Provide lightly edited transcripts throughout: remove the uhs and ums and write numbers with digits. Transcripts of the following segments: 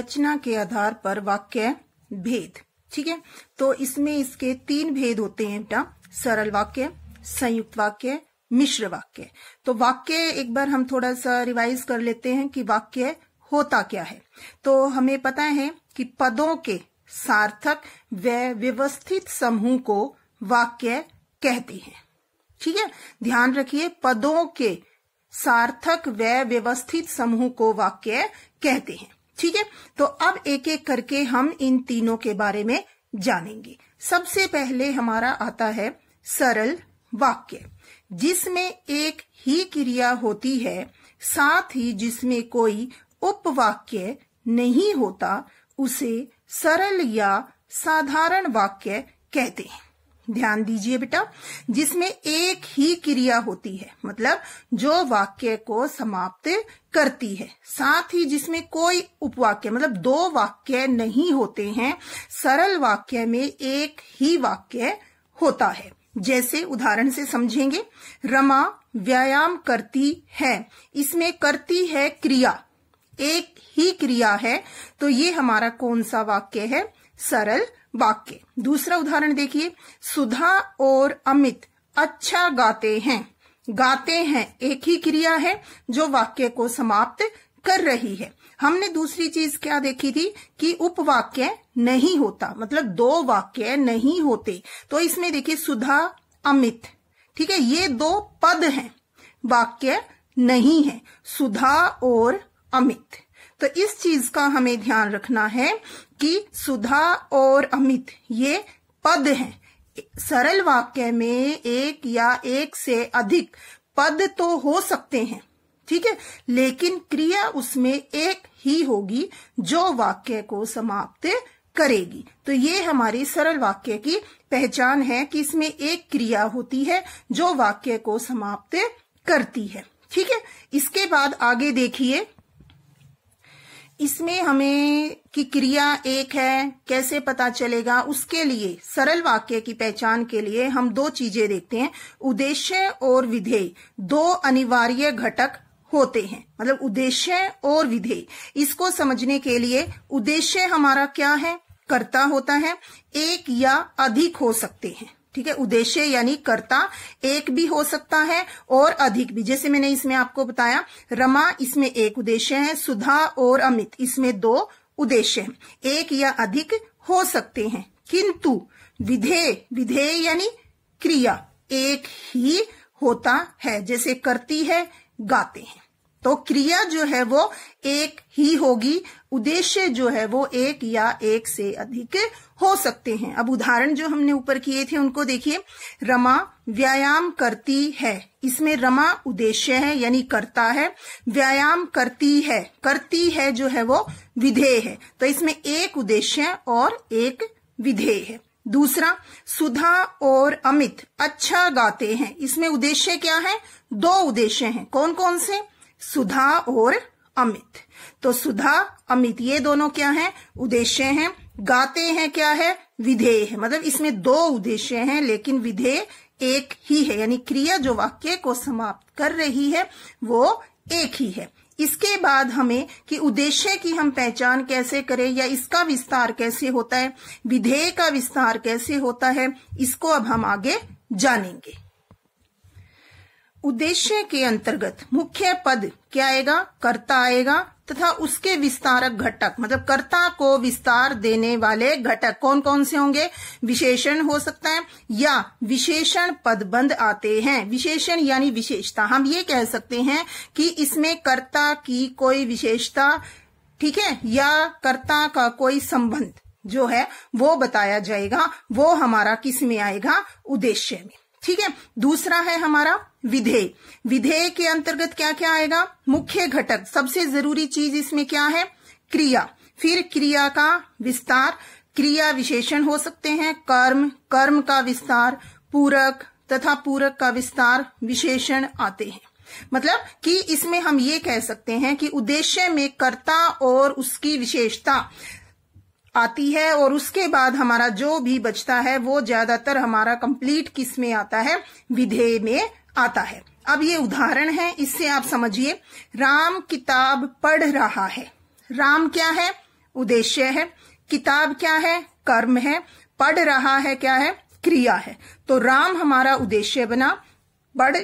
रचना के आधार पर वाक्य भेद। ठीक है, तो इसमें इसके 3 भेद होते हैं बेटा, सरल वाक्य, संयुक्त वाक्य, मिश्र वाक्य। तो वाक्य एक बार हम थोड़ा सा रिवाइज कर लेते हैं कि वाक्य होता क्या है। तो हमें पता है कि पदों के सार्थक व व्यवस्थित समूह को वाक्य कहते हैं। ठीक है, ध्यान रखिए, पदों के सार्थक व व्यवस्थित समूह को वाक्य कहते हैं। ठीक है, तो अब एक एक करके हम इन तीनों के बारे में जानेंगे। सबसे पहले हमारा आता है सरल वाक्य, जिसमें एक ही क्रिया होती है, साथ ही जिसमें कोई उपवाक्य नहीं होता, उसे सरल या साधारण वाक्य कहते हैं। ध्यान दीजिए बेटा, जिसमें एक ही क्रिया होती है, मतलब जो वाक्य को समाप्त करती है, साथ ही जिसमें कोई उपवाक्य मतलब 2 वाक्य नहीं होते हैं। सरल वाक्य में एक ही वाक्य होता है। जैसे उदाहरण से समझेंगे, रमा व्यायाम करती है, इसमें करती है क्रिया, एक ही क्रिया है, तो ये हमारा कौन सा वाक्य है? सरल वाक्य। दूसरा उदाहरण देखिए, सुधा और अमित अच्छा गाते हैं। गाते हैं एक ही क्रिया है जो वाक्य को समाप्त कर रही है। हमने दूसरी चीज क्या देखी थी कि उपवाक्य नहीं होता, मतलब 2 वाक्य नहीं होते। तो इसमें देखिए सुधा अमित, ठीक है, ये 2 पद हैं, वाक्य नहीं है, सुधा और अमित। तो इस चीज का हमें ध्यान रखना है कि सुधा और अमित ये पद हैं। सरल वाक्य में एक या एक से अधिक पद तो हो सकते हैं, ठीक है, लेकिन क्रिया उसमें एक ही होगी जो वाक्य को समाप्त करेगी। तो ये हमारी सरल वाक्य की पहचान है कि इसमें एक क्रिया होती है जो वाक्य को समाप्त करती है। ठीक है, इसके बाद आगे देखिए, इसमें हमें कि क्रिया एक है कैसे पता चलेगा, उसके लिए सरल वाक्य की पहचान के लिए हम 2 चीजें देखते हैं। उद्देश्य और विधेय 2 अनिवार्य घटक होते हैं, मतलब उद्देश्य और विधेय। इसको समझने के लिए उद्देश्य हमारा क्या है? कर्ता होता है, एक या अधिक हो सकते हैं। ठीक है, उद्देश्य यानी कर्ता एक भी हो सकता है और अधिक भी। जैसे मैंने इसमें आपको बताया, रमा इसमें एक उद्देश्य है, सुधा और अमित इसमें 2 उद्देश्य हैं, एक या अधिक हो सकते हैं। किंतु विधेय यानी क्रिया एक ही होता है, जैसे करती है, गाते हैं। तो क्रिया जो है वो एक ही होगी, उद्देश्य जो है वो एक या एक से अधिक हो सकते हैं। अब उदाहरण जो हमने ऊपर किए थे उनको देखिए, रमा व्यायाम करती है, इसमें रमा उद्देश्य है यानी करता है, व्यायाम करती है जो है वो विधेय है, तो इसमें एक उद्देश्य और एक विधेय है। दूसरा, सुधा और अमित अच्छा गाते हैं, इसमें उद्देश्य क्या है? 2 उद्देश्य हैं। कौन कौन से? सुधा और अमित। तो सुधा अमित ये दोनों क्या हैं? उद्देश्य हैं। गाते हैं क्या है? विधेय है, मतलब इसमें 2 उद्देश्य हैं लेकिन विधेय एक ही है, यानी क्रिया जो वाक्य को समाप्त कर रही है वो एक ही है। इसके बाद हमें कि उद्देश्य की हम पहचान कैसे करें या इसका विस्तार कैसे होता है, विधेय का विस्तार कैसे होता है, इसको अब हम आगे जानेंगे। उद्देश्य के अंतर्गत मुख्य पद क्या आएगा? कर्ता आएगा, तथा उसके विस्तारक घटक, मतलब कर्ता को विस्तार देने वाले घटक कौन कौन से होंगे? विशेषण हो सकता है या विशेषण पदबंध आते हैं। विशेषण यानी विशेषता, हम ये कह सकते हैं कि इसमें कर्ता की कोई विशेषता, ठीक है, या कर्ता का कोई संबंध जो है वो बताया जाएगा, वो हमारा किस में आएगा? उद्देश्य में। ठीक है, दूसरा है हमारा विधेय। विधेय के अंतर्गत क्या क्या आएगा? मुख्य घटक, सबसे जरूरी चीज इसमें क्या है? क्रिया, फिर क्रिया का विस्तार, क्रिया विशेषण हो सकते हैं, कर्म का विस्तार, पूरक तथा पूरक का विस्तार, विशेषण आते हैं। मतलब कि इसमें हम ये कह सकते हैं कि उद्देश्य में कर्ता और उसकी विशेषता आती है और उसके बाद हमारा जो भी बचता है वो ज्यादातर हमारा कंप्लीट किस में आता है? विधेय में आता है। अब ये उदाहरण है, इससे आप समझिए, राम किताब पढ़ रहा है। राम क्या है? उद्देश्य है। किताब क्या है? कर्म है। पढ़ रहा है क्या है? क्रिया है। तो राम हमारा उद्देश्य बना, पढ़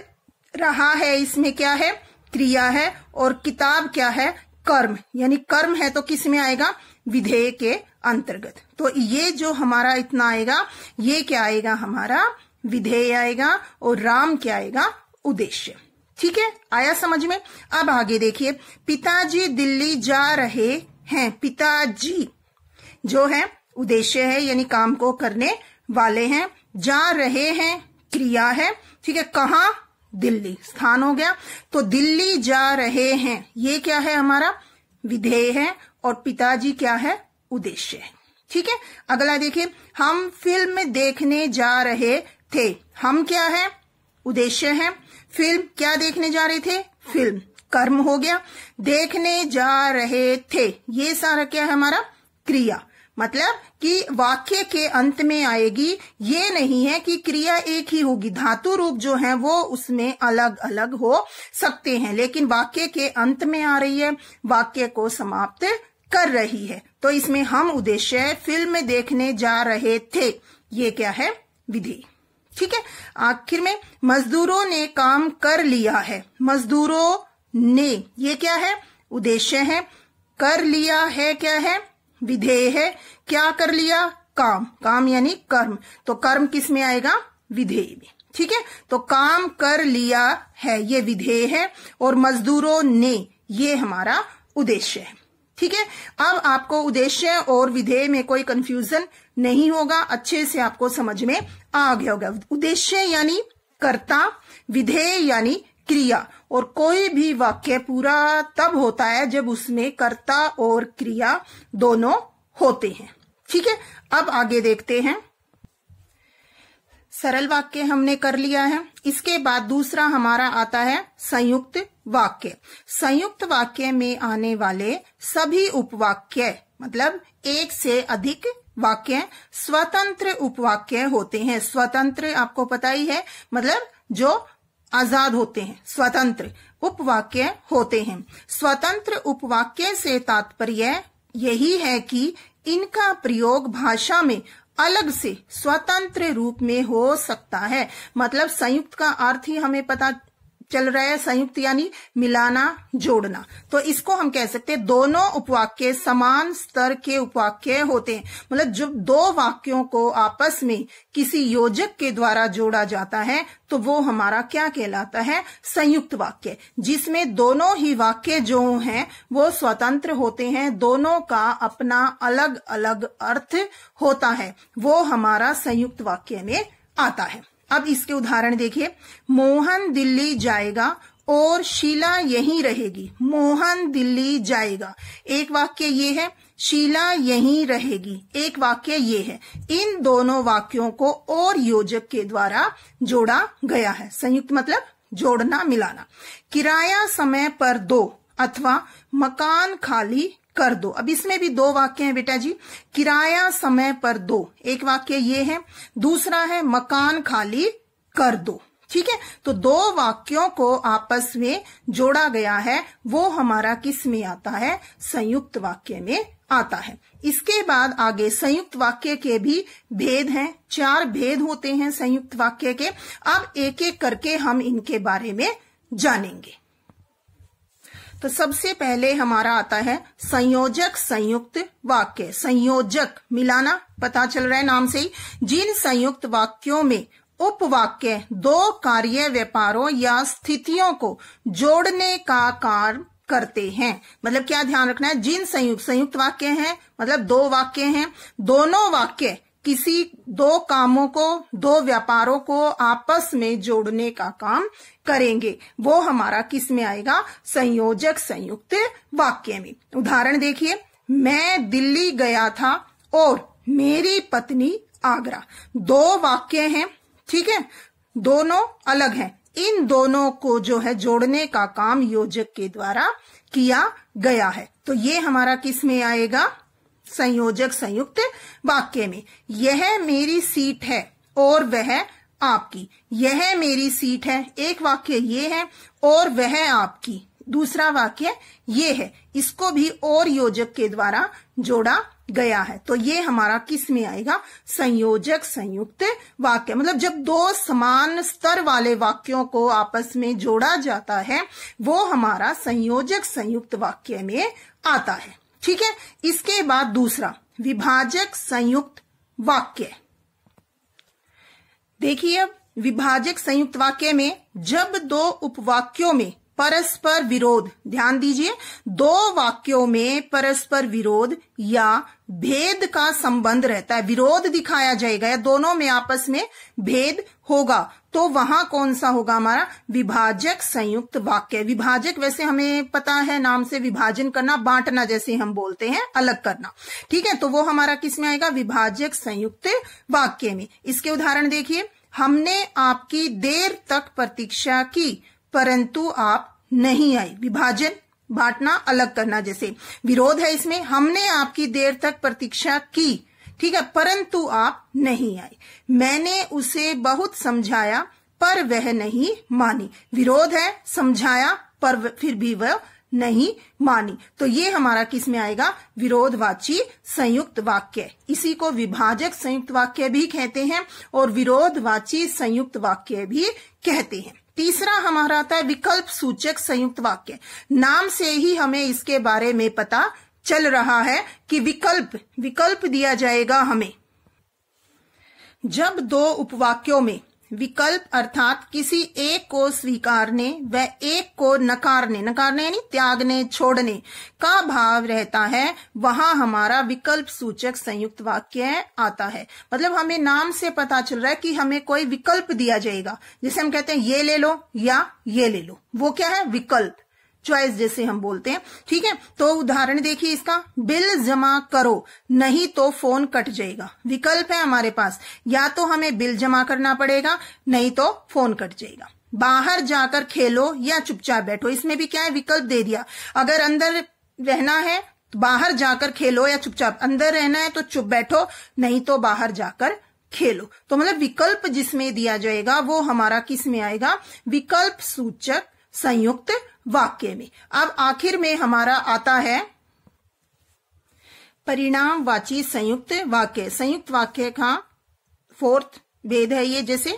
रहा है इसमें क्या है? क्रिया है, और किताब क्या है? कर्म, यानी कर्म है तो किस में आएगा? विधेय के अंतर्गत। तो ये जो हमारा इतना आएगा, ये क्या आएगा? हमारा विधेय आएगा, और राम क्या आएगा? उद्देश्य। ठीक है, आया समझ में? अब आगे देखिए, पिताजी दिल्ली जा रहे हैं। पिताजी जो है उद्देश्य है, यानी काम को करने वाले हैं। जा रहे हैं क्रिया है। ठीक है, कहां? दिल्ली, स्थान हो गया। तो दिल्ली जा रहे हैं, ये क्या है? हमारा विधेय है, और पिताजी क्या है? उद्देश्य है। ठीक है, अगला देखिए, हम फिल्म देखने जा रहे थे। हम क्या है? उद्देश्य है। फिल्म क्या देखने जा रहे थे? फिल्म, कर्म हो गया। देखने जा रहे थे, ये सारा क्या है? हमारा क्रिया। मतलब कि वाक्य के अंत में आएगी, ये नहीं है कि क्रिया एक ही होगी। धातु रूप जो है वो उसमें अलग अलग हो सकते हैं, लेकिन वाक्य के अंत में आ रही है, वाक्य को समाप्त कर रही है। तो इसमें हम उद्देश्य है, फिल्म देखने जा रहे थे, ये क्या है? विधेय। ठीक है, आखिर में मजदूरों ने काम कर लिया है। मजदूरों ने, ये क्या है? उद्देश्य है। कर लिया है क्या है? विधेय है। क्या कर लिया? काम, काम यानी कर्म, तो कर्म किस में आएगा? विधेय में। ठीक है, तो काम कर लिया है ये विधेय है, और मजदूरों ने ये हमारा उद्देश्य है। ठीक है, अब आपको उद्देश्य और विधेय में कोई कंफ्यूजन नहीं होगा, अच्छे से आपको समझ में आ गया होगा। उद्देश्य यानी कर्ता, विधेय यानी क्रिया, और कोई भी वाक्य पूरा तब होता है जब उसमें कर्ता और क्रिया दोनों होते हैं। ठीक है, अब आगे देखते हैं। सरल वाक्य हमने कर लिया है। इसके बाद दूसरा हमारा आता है संयुक्त वाक्य। संयुक्त वाक्य में आने वाले सभी उपवाक्य, मतलब एक से अधिक वाक्य स्वतंत्र उपवाक्य होते हैं। स्वतंत्र आपको पता ही है, मतलब जो आजाद होते हैं, स्वतंत्र उपवाक्य होते हैं। स्वतंत्र उपवाक्य से तात्पर्य यही है कि इनका प्रयोग भाषा में अलग से स्वतंत्र रूप में हो सकता है। मतलब संयुक्त का अर्थ ही हमें पता चल रहा है, संयुक्त यानी मिलाना, जोड़ना। तो इसको हम कह सकते हैं दोनों उपवाक्य समान स्तर के उपवाक्य होते हैं। मतलब जब दो वाक्यों को आपस में किसी योजक के द्वारा जोड़ा जाता है तो वो हमारा क्या कहलाता है? संयुक्त वाक्य, जिसमें दोनों ही वाक्य जो हैं वो स्वतंत्र होते हैं, दोनों का अपना अलग अलग अर्थ होता है, वो हमारा संयुक्त वाक्य में आता है। अब इसके उदाहरण देखिए, मोहन दिल्ली जाएगा और शीला यहीं रहेगी। मोहन दिल्ली जाएगा, एक वाक्य ये है। शीला यहीं रहेगी, एक वाक्य ये है। इन दोनों वाक्यों को और योजक के द्वारा जोड़ा गया है। संयुक्त मतलब जोड़ना, मिलाना। किराया समय पर दो अथवा मकान खाली कर दो। अब इसमें भी दो वाक्य हैं बेटा जी। किराया समय पर दो, एक वाक्य ये है। दूसरा है मकान खाली कर दो। ठीक है, तो दो वाक्यों को आपस में जोड़ा गया है, वो हमारा किस में आता है? संयुक्त वाक्य में आता है। इसके बाद आगे संयुक्त वाक्य के भी भेद हैं। 4 भेद होते हैं संयुक्त वाक्य के। अब एक एक करके हम इनके बारे में जानेंगे। तो सबसे पहले हमारा आता है संयोजक संयुक्त वाक्य। संयोजक मिलाना, पता चल रहा है नाम से ही। जिन संयुक्त वाक्यों में उपवाक्य दो कार्य व्यापारों या स्थितियों को जोड़ने का कार्य करते हैं। मतलब क्या ध्यान रखना है? जिन संयुक्त वाक्य हैं, मतलब दो वाक्य हैं, दोनों वाक्य किसी दो कामों को, दो व्यापारों को आपस में जोड़ने का काम करेंगे, वो हमारा किस में आएगा? संयोजक संयुक्त वाक्य में। उदाहरण देखिए, मैं दिल्ली गया था और मेरी पत्नी आगरा। दो वाक्य हैं, ठीक है, दोनों अलग हैं। इन दोनों को जो है जोड़ने का काम योजक के द्वारा किया गया है। तो ये हमारा किस में आएगा? संयोजक संयुक्त वाक्य में। यह मेरी सीट है और वह आपकी। यह मेरी सीट है, एक वाक्य ये है, और वह आपकी, दूसरा वाक्य ये है, इसको भी और योजक के द्वारा जोड़ा गया है। तो ये हमारा किस में आएगा? संयोजक संयुक्त वाक्य। मतलब जब दो समान स्तर वाले वाक्यों को आपस में जोड़ा जाता है वो हमारा संयोजक संयुक्त वाक्य में आता है। ठीक है, इसके बाद दूसरा विभाजक संयुक्त वाक्य। देखिए, अब विभाजक संयुक्त वाक्य में जब दो उपवाक्यों में परस्पर विरोध, ध्यान दीजिए, दो वाक्यों में परस्पर विरोध या भेद का संबंध रहता है, विरोध दिखाया जाएगा या दोनों में आपस में भेद होगा, तो वहां कौन सा होगा? हमारा विभाजक संयुक्त वाक्य। विभाजक वैसे हमें पता है नाम से, विभाजन करना, बांटना जैसे हम बोलते हैं, अलग करना। ठीक है, तो वो हमारा किस में आएगा? विभाजक संयुक्त वाक्य में। इसके उदाहरण देखिए, हमने आपकी देर तक प्रतीक्षा की परंतु आप नहीं आई। विभाजन, बांटना, अलग करना जैसे। विरोध है इसमें, हमने आपकी देर तक प्रतीक्षा की, ठीक है, परंतु आप नहीं आई। मैंने उसे बहुत समझाया पर वह नहीं मानी। विरोध है, समझाया पर फिर भी वह नहीं मानी। तो ये हमारा किस में आएगा? विरोधवाची संयुक्त वाक्य। इसी को विभाजक संयुक्त वाक्य भी कहते हैं और विरोधवाची संयुक्त वाक्य भी कहते हैं। तीसरा हमारा आता है विकल्प सूचक संयुक्त वाक्य। नाम से ही हमें इसके बारे में पता चल रहा है कि विकल्प दिया जाएगा हमें। जब दो उपवाक्यों में विकल्प अर्थात किसी एक को स्वीकारने व एक को नकारने यानी त्यागने, छोड़ने का भाव रहता है, वहां हमारा विकल्प सूचक संयुक्त वाक्य आता है। मतलब हमें नाम से पता चल रहा है कि हमें कोई विकल्प दिया जाएगा, जैसे हम कहते हैं ये ले लो या ये ले लो, वो क्या है? विकल्प, चॉइस जैसे हम बोलते हैं। ठीक है, तो उदाहरण देखिए इसका, बिल जमा करो नहीं तो फोन कट जाएगा। विकल्प है हमारे पास, या तो हमें बिल जमा करना पड़ेगा नहीं तो फोन कट जाएगा। बाहर जाकर खेलो या चुपचाप बैठो, इसमें भी क्या है? विकल्प दे दिया। अगर अंदर रहना है तो बाहर जाकर खेलो या चुपचाप, अंदर रहना है तो चुप बैठो नहीं तो बाहर जाकर खेलो। तो मतलब विकल्प जिसमें दिया जाएगा वो हमारा किस में आएगा? विकल्प सूचक संयुक्त वाक्य में। अब आखिर में हमारा आता है परिणामवाची संयुक्त वाक्य। संयुक्त वाक्य का फोर्थ भेद है ये, जैसे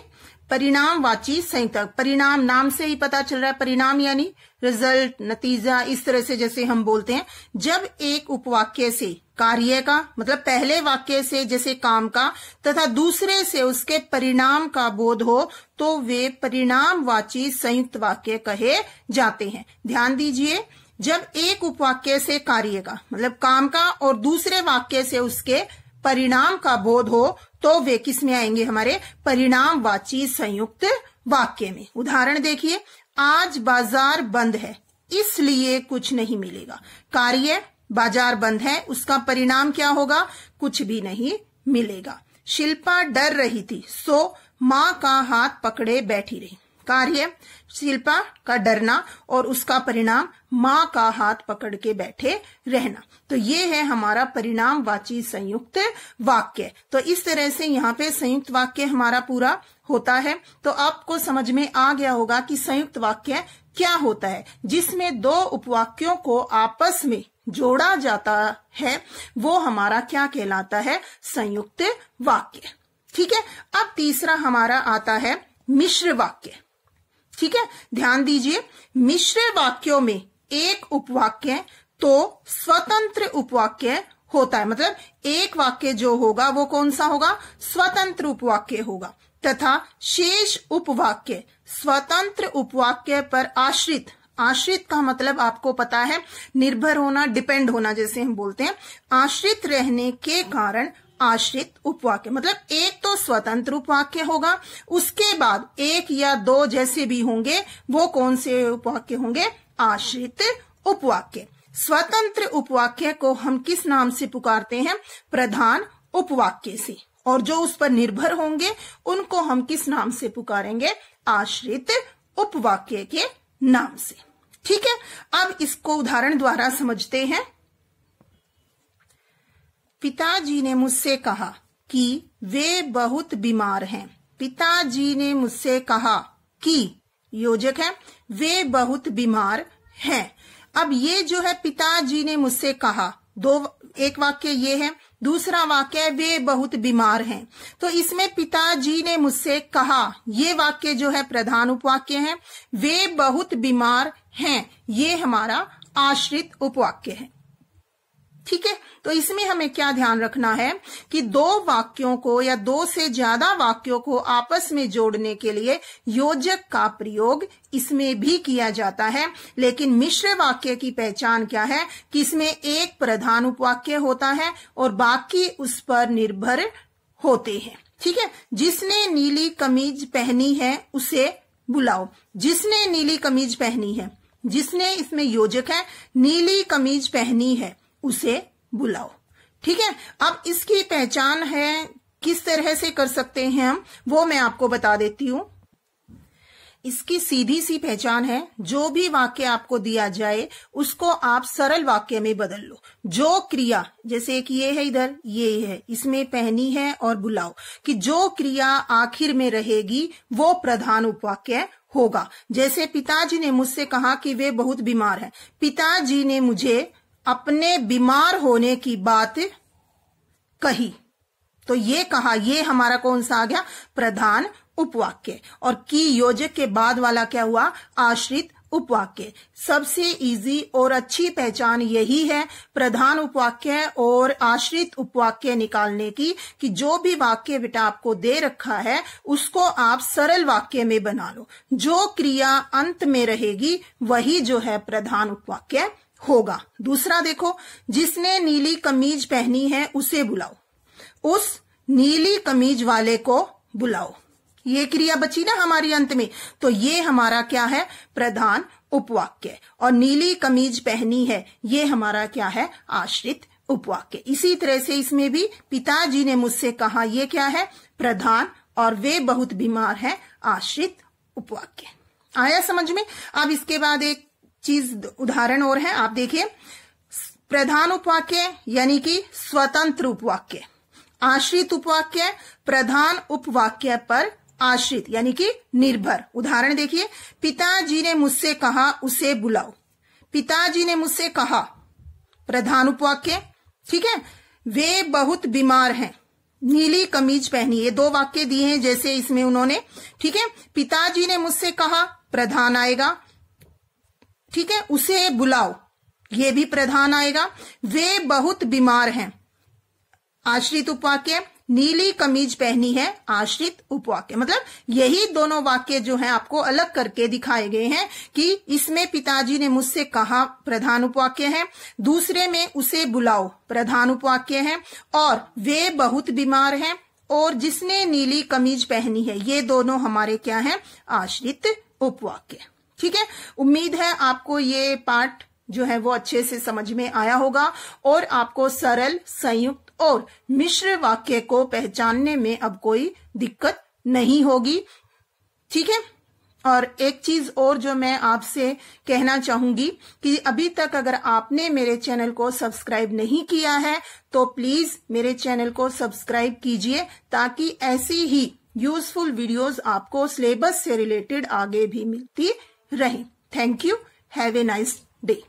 परिणामवाची संयुक्त। परिणाम नाम से ही पता चल रहा है, परिणाम यानी रिजल्ट, नतीजा, इस तरह से जैसे हम बोलते हैं। जब एक उपवाक्य से कार्य का, मतलब पहले वाक्य से जैसे काम का तथा दूसरे से उसके परिणाम का बोध हो तो वे परिणामवाची संयुक्त वाक्य कहे जाते हैं। ध्यान दीजिए, जब एक उपवाक्य से कार्य का मतलब काम का और दूसरे वाक्य से उसके परिणाम का बोध हो तो वे किस में आएंगे? हमारे परिणामवाची संयुक्त वाक्य में। उदाहरण देखिए, आज बाजार बंद है इसलिए कुछ नहीं मिलेगा। कार्य बाजार बंद है, उसका परिणाम क्या होगा? कुछ भी नहीं मिलेगा। शिल्पा डर रही थी सो मां का हाथ पकड़े बैठी रही। कार्य शिल्पा का डरना और उसका परिणाम मां का हाथ पकड़ के बैठे रहना। तो ये है हमारा परिणामवाची संयुक्त वाक्य। तो इस तरह से यहाँ पे संयुक्त वाक्य हमारा पूरा होता है। तो आपको समझ में आ गया होगा कि संयुक्त वाक्य क्या होता है। जिसमें दो उपवाक्यों को आपस में जोड़ा जाता है वो हमारा क्या कहलाता है? संयुक्त वाक्य। ठीक है, अब तीसरा हमारा आता है मिश्र वाक्य। ठीक है, ध्यान दीजिए, मिश्र वाक्यों में एक उपवाक्य तो स्वतंत्र उपवाक्य होता है। मतलब एक वाक्य जो होगा वो कौन सा होगा? स्वतंत्र उपवाक्य होगा, तथा शेष उपवाक्य स्वतंत्र उपवाक्य पर आश्रित। आश्रित का मतलब आपको पता है निर्भर होना, डिपेंड होना जैसे हम बोलते हैं। आश्रित रहने के कारण आश्रित उपवाक्य। मतलब एक तो स्वतंत्र उपवाक्य होगा, उसके बाद एक या दो जैसे भी होंगे वो कौन से उपवाक्य होंगे? आश्रित उपवाक्य। स्वतंत्र उपवाक्य को हम किस नाम से पुकारते हैं? प्रधान उपवाक्य से। और जो उस पर निर्भर होंगे उनको हम किस नाम से पुकारेंगे? आश्रित उपवाक्य के नाम से। ठीक है, अब इसको उदाहरण द्वारा समझते हैं। पिताजी ने मुझसे कहा कि वे बहुत बीमार हैं। पिताजी ने मुझसे कहा कि योजक है, वे बहुत बीमार हैं। अब ये जो है पिताजी ने मुझसे कहा, एक वाक्य ये है, दूसरा वाक्य वे बहुत बीमार हैं। तो इसमें पिताजी ने मुझसे कहा, ये वाक्य जो है प्रधान उपवाक्य है। वे बहुत बीमार हैं, ये हमारा आश्रित उपवाक्य है। ठीक है, तो इसमें हमें क्या ध्यान रखना है कि दो वाक्यों को या दो से ज्यादा वाक्यों को आपस में जोड़ने के लिए योजक का प्रयोग इसमें भी किया जाता है। लेकिन मिश्र वाक्य की पहचान क्या है कि इसमें एक प्रधान उपवाक्य होता है और बाकी उस पर निर्भर होते हैं। ठीक है, जिसने नीली कमीज पहनी है उसे बुलाओ। जिसने नीली कमीज पहनी है, जिसने इसमें योजक है, नीली कमीज पहनी है उसे बुलाओ। ठीक है, अब इसकी पहचान है किस तरह से कर सकते हैं हम, वो मैं आपको बता देती हूं। इसकी सीधी सी पहचान है, जो भी वाक्य आपको दिया जाए उसको आप सरल वाक्य में बदल लो। जो क्रिया, जैसे कि ये है इधर, ये है, इसमें पहनी है और बुलाओ, कि जो क्रिया आखिर में रहेगी वो प्रधान उपवाक्य होगा। जैसे पिताजी ने मुझसे कहा कि वे बहुत बीमार हैं। पिताजी ने मुझे अपने बीमार होने की बात कही, तो ये कहा, ये हमारा कौन सा आ गया, प्रधान उपवाक्य। और की योजक के बाद वाला क्या हुआ, आश्रित उपवाक्य। सबसे इजी और अच्छी पहचान यही है प्रधान उपवाक्य और आश्रित उपवाक्य निकालने की, कि जो भी वाक्य बेटा आपको दे रखा है उसको आप सरल वाक्य में बना लो। जो क्रिया अंत में रहेगी वही जो है प्रधान उपवाक्य होगा। दूसरा देखो, जिसने नीली कमीज पहनी है उसे बुलाओ। उस नीली कमीज वाले को बुलाओ, ये क्रिया बची ना हमारी अंत में, तो ये हमारा क्या है, प्रधान उपवाक्य। और नीली कमीज पहनी है, ये हमारा क्या है, आश्रित उपवाक्य। इसी तरह से इसमें भी पिताजी ने मुझसे कहा, ये क्या है, प्रधान, और वे बहुत बीमार है, आश्रित उपवाक्य। आया समझ में। अब इसके बाद एक चीज उदाहरण और है, आप देखिए, प्रधान उपवाक्य यानी कि स्वतंत्र उपवाक्य, आश्रित उपवाक्य प्रधान उपवाक्य पर आश्रित यानी कि निर्भर। उदाहरण देखिए, पिताजी ने मुझसे कहा उसे बुलाओ। पिताजी ने मुझसे कहा, प्रधान उपवाक्य। ठीक है, वे बहुत बीमार हैं, नीली कमीज पहनी। ये दो वाक्य दिए हैं जैसे इसमें उन्होंने। ठीक है, पिताजी ने मुझसे कहा, प्रधान आएगा। ठीक है, उसे बुलाओ, ये भी प्रधान आएगा। वे बहुत बीमार हैं, आश्रित उपवाक्य। नीली कमीज पहनी है, आश्रित उपवाक्य। मतलब यही दोनों वाक्य जो हैं आपको अलग करके दिखाए गए हैं कि इसमें पिताजी ने मुझसे कहा प्रधान उपवाक्य है, दूसरे में उसे बुलाओ प्रधान उपवाक्य है, और वे बहुत बीमार हैं और जिसने नीली कमीज पहनी है, ये दोनों हमारे क्या हैं, आश्रित उपवाक्य। ठीक है, उम्मीद है आपको ये पाठ जो है वो अच्छे से समझ में आया होगा और आपको सरल, संयुक्त और मिश्र वाक्य को पहचानने में अब कोई दिक्कत नहीं होगी। ठीक है, और एक चीज और जो मैं आपसे कहना चाहूंगी कि अभी तक अगर आपने मेरे चैनल को सब्सक्राइब नहीं किया है तो प्लीज मेरे चैनल को सब्सक्राइब कीजिए, ताकि ऐसी ही यूजफुल वीडियोस आपको सिलेबस से रिलेटेड आगे भी मिलती रहे। Thank you, have a nice day.